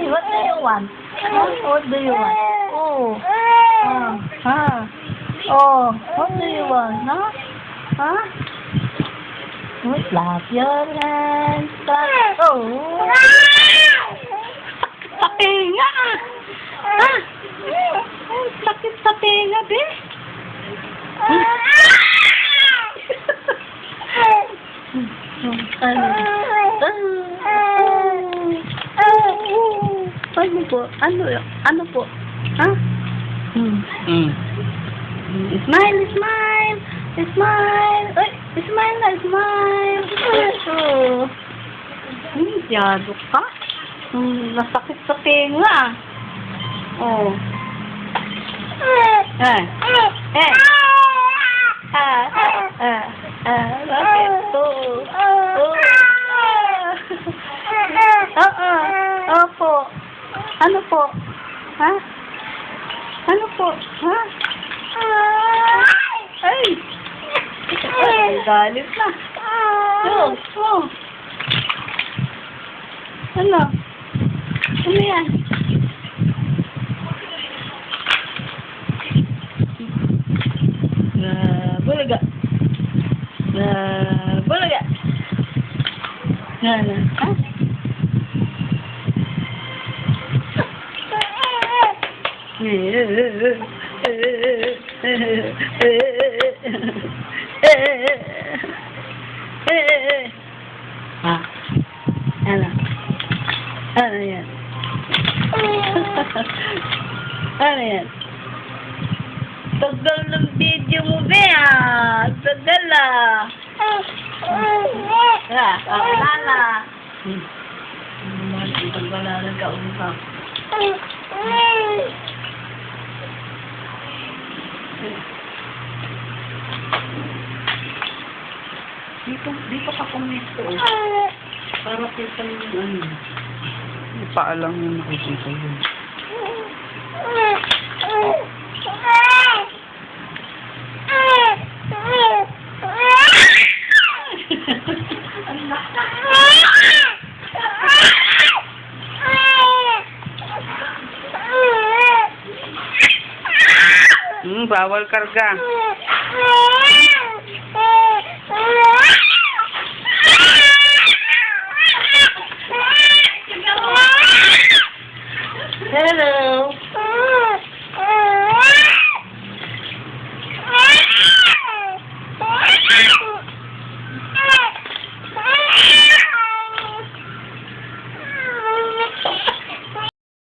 What do you want? What do you want? Oh. Oh, what do you want? No? Huh? Clap your hands. Clap. Oh. Sakit sa tenga. Sakit sa tenga, be. Ano po? Ano po? Ha? Smile, smile. Smile. Ay, smile na, smile. Yado ka? Nasakit sa tenga. Oh. Bakit to? Opo. Ano po? Ha? Ano po? Ha? Ay! Galit na. Oh. Ano? Ano yan? Bulaga. Bulaga. Ha? Ano yan? Ano yan? Tagal ng video mo, be, tagal, wala. Pag wala nagkausap. Dito ka kumito. Para kita yung ano. Paalang yung nakikita yun. Bawal karga. Hello.